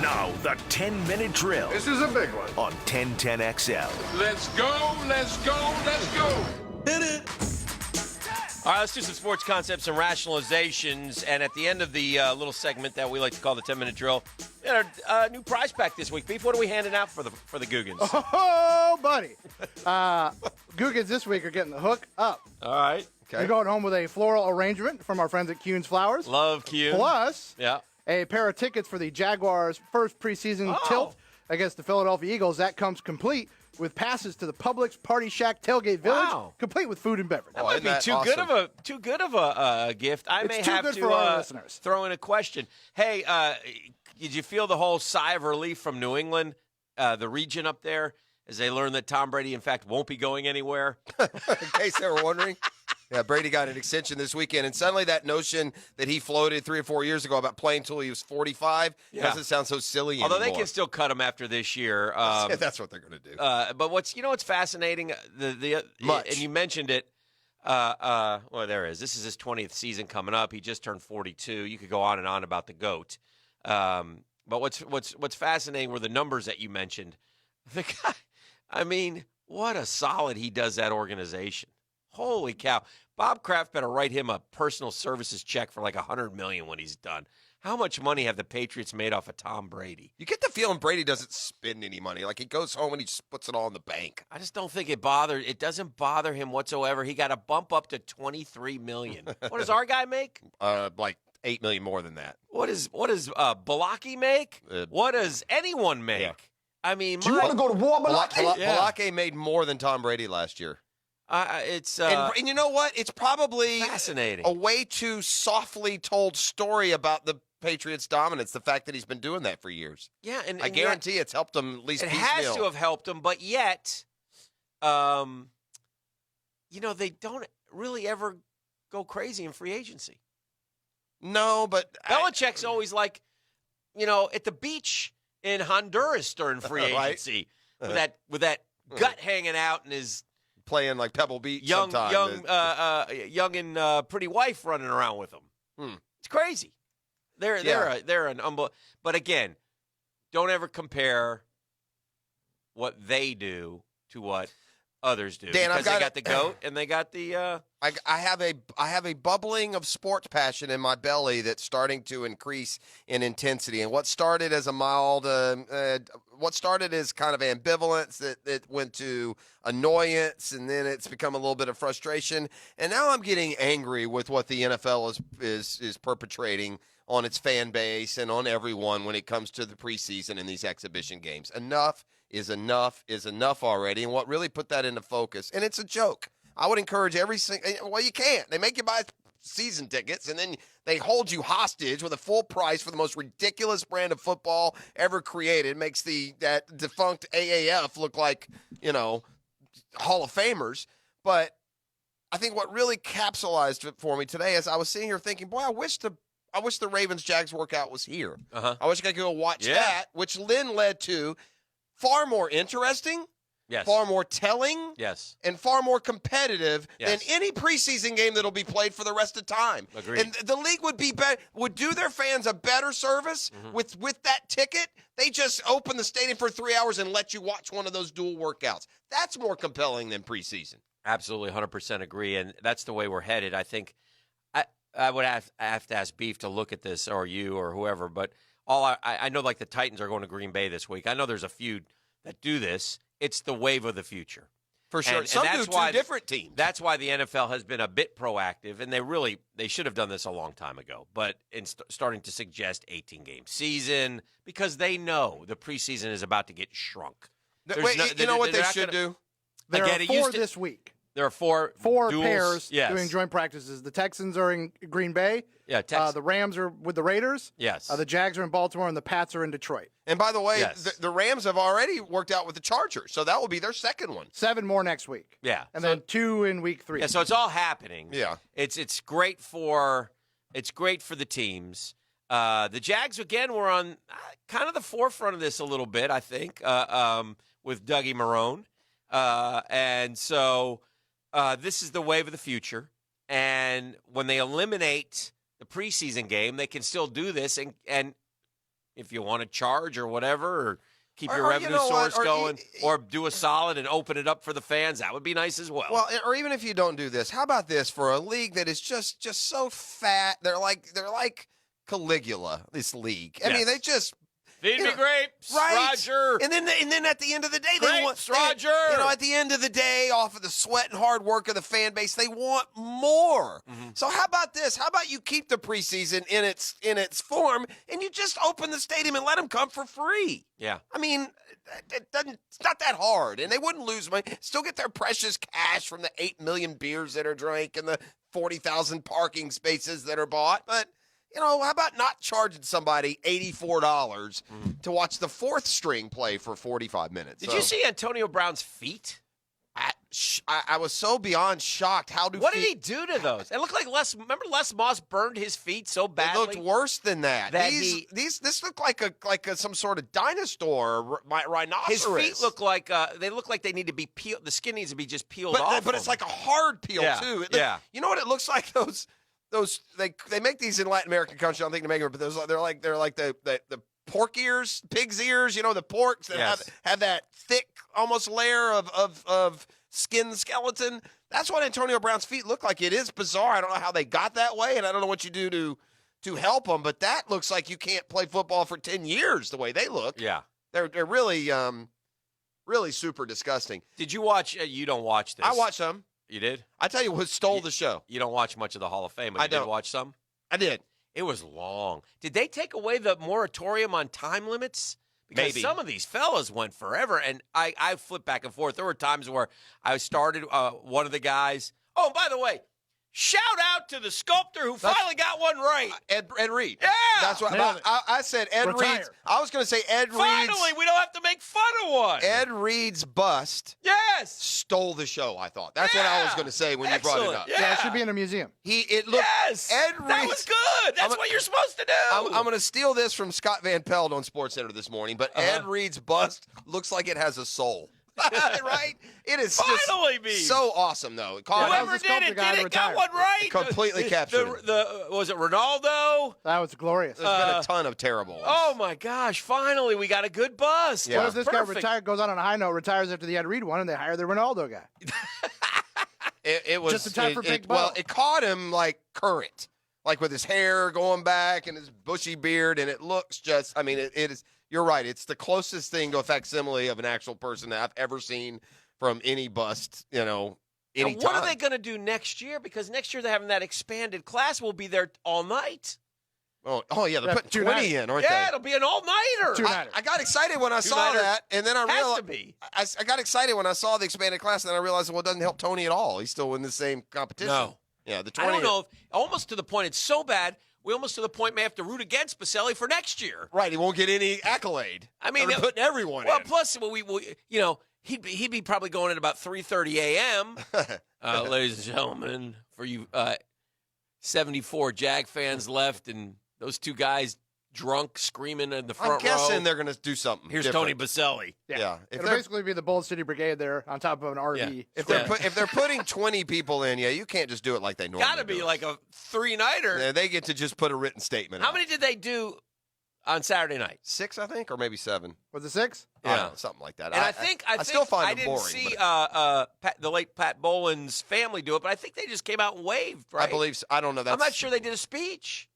Now, the 10-minute drill. This is a big one. On 1010XL. Let's go, let's go, let's go. Hit it. All right, let's do some sports concepts and rationalizations. And at the end of the little segment that we like to call the 10-minute drill, we had our new prize pack this week. Beef, what are we handing out for the Googans? Oh, buddy. Googans this week are getting the hook up. All right. Okay. You're going home with a floral arrangement from our friends at Kuhn's Flowers. Love Kuhn. Plus, yeah, a pair of tickets for the Jaguars' first preseason tilt against the Philadelphia Eagles. That comes complete with passes to the Publix Party Shack Tailgate Village, complete with food and beverage. That might be too good of a gift. I may have to for our listeners. Throw in a question. Hey, did you feel the whole sigh of relief from New England, the region up there, as they learned that Tom Brady, in fact, won't be going anywhere? In case they were wondering. Yeah, Brady got an extension this weekend, and suddenly that notion that he floated 3 or 4 years ago about playing until he was 45 doesn't sound so silly Although anymore. they can still cut him after this year. That's what they're going to do. But what's fascinating, and you mentioned it, well, there it is. This is his 20th season coming up. He just turned 42. You could go on and on about the GOAT. But what's fascinating were the numbers that you mentioned. The guy, I mean, what a solid he does that organization. Holy cow. Bob Kraft better write him a personal services check for like $100 million when he's done. How much money have the Patriots made off of Tom Brady? You get the feeling Brady doesn't spend any money. Like he goes home and he just puts it all in the bank. I just don't think it doesn't bother him whatsoever. He got a bump up to $23 million. What does our guy make? Like $8 million more than that. What does Balaki make? What does anyone make? Yeah. I mean, do you want to go to war, Balaki? Balaki made more than Tom Brady last year. It's and you know what? It's probably fascinating. A way too softly told story about the Patriots' dominance. The fact that he's been doing that for years. Yeah, and I guarantee it's helped him at least. It has to have helped him, but yet, they don't really ever go crazy in free agency. No, but Belichick's always like, at the beach in Honduras during free agency with that gut hanging out and his playing like Pebble Beach, young and pretty wife running around with him. It's crazy. They're an unbelievable. But again, don't ever compare what they do to what others do. Dan, because they got the GOAT and they got the. I have a bubbling of sports passion in my belly that's starting to increase in intensity. And what started as a mild, what started as kind of ambivalence that went to annoyance, and then it's become a little bit of frustration. And now I'm getting angry with what the NFL is perpetrating on its fan base and on everyone when it comes to the preseason and these exhibition games. Enough is enough already. And what really put that into focus, and it's a joke. I would encourage you can't. They make you buy season tickets, and then they hold you hostage with a full price for the most ridiculous brand of football ever created. It makes that defunct AAF look like, Hall of Famers. But I think what really capsulized it for me today is I was sitting here thinking, boy, I wish the Ravens-Jags workout was here. I wish I could go watch that, which then led to far more interesting, far more telling, and far more competitive than any preseason game that'll be played for the rest of time. Agreed. And the league would do their fans a better service with that ticket. They just open the stadium for 3 hours and let you watch one of those dual workouts. That's more compelling than preseason. Absolutely, 100% agree, and that's the way we're headed. I think I would have to ask Beef to look at this, or you, or whoever, but I know, like the Titans are going to Green Bay this week. I know there's a few that do this. It's the wave of the future. For sure. And some that's do why two different teams. That's why the NFL has been a bit proactive, and they should have done this a long time ago, but starting to suggest 18-game season because they know the preseason is about to get shrunk. You know what they should do? There are 4 this week. There are four duels, pairs doing joint practices. The Texans are in Green Bay. Yeah, the Rams are with the Raiders. Yes. The Jags are in Baltimore, and the Pats are in Detroit. And by the way, the Rams have already worked out with the Chargers, so that will be their second one. 7 more next week. Yeah. And then 2 in week 3. Yeah, so it's all happening. Yeah. It's great for the teams. The Jags, again, were on kind of the forefront of this a little bit, I think, with Dougie Marrone. And so this is the wave of the future. And when they eliminate the preseason game, they can still do this. And if you want to charge or whatever, or keep your Or revenue you know what, source going, or or do a solid and open it up for the fans. That would be nice as well. Well, or even if you don't do this, how about this for a league that is just so fat? They're like Caligula. This league. I mean, they just. Feed me grapes, right? Roger. And then at the end of the day, Grapes, Roger. At the end of the day, off of the sweat and hard work of the fan base, they want more. Mm-hmm. So how about this? How about you keep the preseason in its form, and you just open the stadium and let them come for free? Yeah. I mean, it's not that hard, and they wouldn't lose money. Still get their precious cash from the 8 million beers that are drank and the 40,000 parking spaces that are bought, but. How about not charging somebody $84 to watch the fourth string play for 45 minutes? Did you see Antonio Brown's feet? I was so beyond shocked. What did he do to those? It looked like Les Moss burned his feet so badly. It looked worse than that. This looked like some sort of dinosaur, rhinoceros. His feet look like they need to be peeled. The skin needs to be just peeled off. But it's like a hard peel too. You know what it looks like? Those they make these in Latin American countries. I don't think they make them, but they're like the pork ears, pig's ears. The porks that have that thick almost layer of skin skeleton. That's what Antonio Brown's feet look like. It is bizarre. I don't know how they got that way, and I don't know what you do to help them. But that looks like you can't play football for 10 years the way they look. Yeah, they're really really super disgusting. Did you watch? You don't watch this. I watched some. You did? I tell you what stole the show. You don't watch much of the Hall of Fame, but you did watch some? I did. It was long. Did they take away the moratorium on time limits? Because Maybe. some of these fellas went forever, and I flipped back and forth. There were times where I started one of the guys. Oh, by the way, shout out to the sculptor who finally got one right. Ed Reed. Yeah. That's what I said. Ed Reed. I was going to say Ed Reed's. Finally, we don't have to make fun of one. Ed Reed's bust. Yes. Stole the show, I thought. That's what I was going to say when you brought it up. Yeah, it should be in a museum. It looked. Yes. Ed Reed. That was good. That's what you're supposed to do. I'm going to steal this from Scott Van Pelt on SportsCenter this morning, but Ed Reed's bust looks like it has right? It is finally so awesome, though. Whoever did it got one right. Completely captured. Was it Ronaldo? That was glorious. There's been a ton of terrible ones. Oh, my gosh. Finally, we got a good bust. Yeah. What if this guy goes on a high note, retires after the Ed Reed one, and they hire the Ronaldo guy? It was just in time for Big Bo. Well, it caught him like current, like with his hair going back and his bushy beard, and it looks just. I mean, it is. You're right. It's the closest thing to a facsimile of an actual person that I've ever seen from any bust. Any and what are they going to do next year? Because next year they're having that expanded class. We'll be there all night. Oh yeah, they're putting 20 in, aren't they? Yeah, it'll be an all-nighter. I got excited when I saw that, and then I realized I got excited when I saw the expanded class, and then I realized, well, it doesn't help Tony at all. He's still in the same competition. No. Yeah, the 20. I don't know. Almost to the point, it's so bad, we almost to the point may have to root against Baselli for next year. Right, he won't get any accolade. I mean, they're putting everyone in. Well, plus, he'd be probably going at about 3:30 a.m. Ladies and gentlemen, for you 74 Jag fans left, and those two guys drunk, screaming in the front row. I'm guessing they're going to do something. Here's different. Tony Baselli. Yeah. It'll basically be the Bold City Brigade there on top of an RV. Yeah. If they're putting 20 people in, you can't just do it like they normally do. Got to be like a 3-nighter. Yeah, they get to just put a written statement How out. many did they do on Saturday night? 6, I think, or maybe 7. Was it 6? I don't know, something like that. And I think still find it didn't boring. see the late Pat Boland's family do it, but I think they just came out and waved, right? I believe so. I don't know. I'm not sure they did a speech.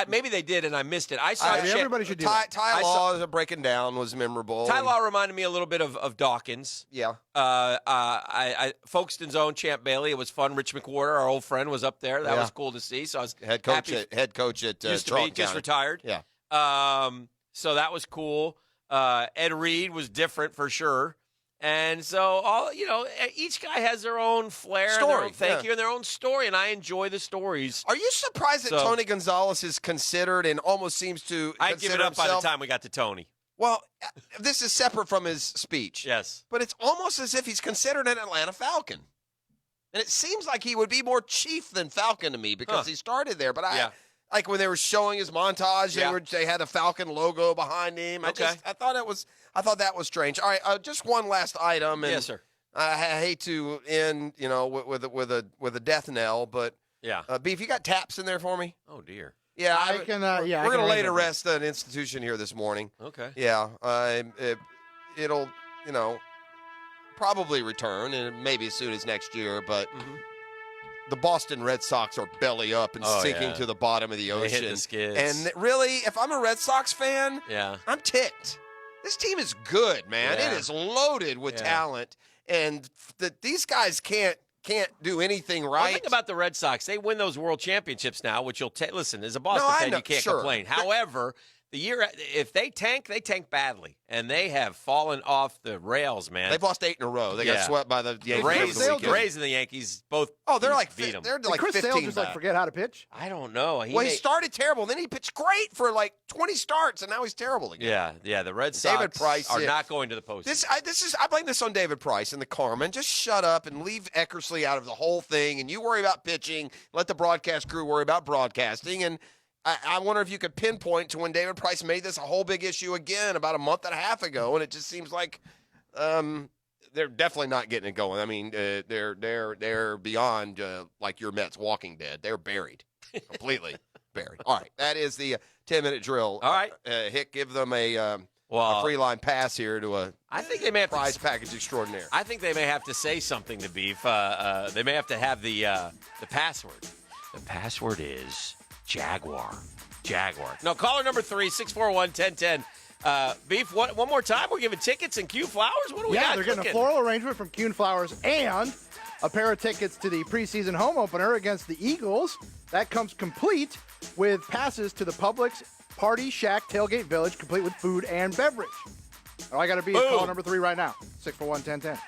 Maybe they did, and I missed it. I saw everybody should do that. Ty Law breaking down was memorable. Ty Law reminded me a little bit of Dawkins. Yeah. Folkestone's own Champ Bailey. It was fun. Rich McWhorter, our old friend, was up there. That was cool to see. So I was head coach happy. Head coach at Used to be, just County. retired. Yeah. So that was cool. Ed Reed was different for sure. And so each guy has their own flair, Story, and their own story, and I enjoy the stories. Are you surprised that Tony Gonzalez is considered and almost seems to I'd give it up by the time we got to Tony. Well, this is separate from his speech. Yes. But it's almost as if he's considered an Atlanta Falcon. And it seems like he would be more Chief than Falcon to me because he started there. But like when they were showing his montage, they had a Falcon logo behind him. Okay. I thought that was strange. All right, just one last item. And yes, sir. I hate to end, with a death knell, but yeah, Beef, you got taps in there for me? Oh dear. Yeah, I can. Yeah, we're going to lay to rest an institution here this morning. Okay. Yeah, it'll probably return, and maybe as soon as next year. But the Boston Red Sox are belly up and sinking to the bottom of the ocean. They hit the skids. And really, if I'm a Red Sox fan, I'm ticked. This team is good, man. Yeah. It is loaded with talent, and these guys can't do anything right. One thing about the Red Sox, they win those world championships now, which you'll take. Listen, as a Boston fan, you can't complain. However, if they tank badly, and they have fallen off the rails, man. They've lost 8 in a row. They got swept by the Yankees. The Rays and the Yankees both. They're like beat them. They're like Chris 15 Sale just forget how to pitch. I don't know. He started terrible, and then he pitched great for like 20 starts, and now he's terrible again. Yeah. The Red Sox David Price are not going to the postseason. I blame this on David Price and the Carmen. Just shut up and leave Eckersley out of the whole thing, and you worry about pitching. Let the broadcast crew worry about broadcasting, and I wonder if you could pinpoint to when David Price made this a whole big issue again about a month and a half ago, and it just seems like they're definitely not getting it going. I mean, they're beyond like your Mets Walking Dead. They're buried, completely buried. All right, that is the 10-minute drill. All right, Hick, give them a free line pass here to a. I think they may have prize package extraordinaire. I think they may have to say something to Beef. They may have to have the password. The password is Jaguar. No, caller number 3, 641-1010. Beef, one more time. We're giving tickets and Q Flowers. What do we got? Yeah, they're getting a floral arrangement from Q Flowers and a pair of tickets to the preseason home opener against the Eagles. That comes complete with passes to the Publix Party Shack Tailgate Village, complete with food and beverage. All I got to be is caller number 3 right now, 641-1010.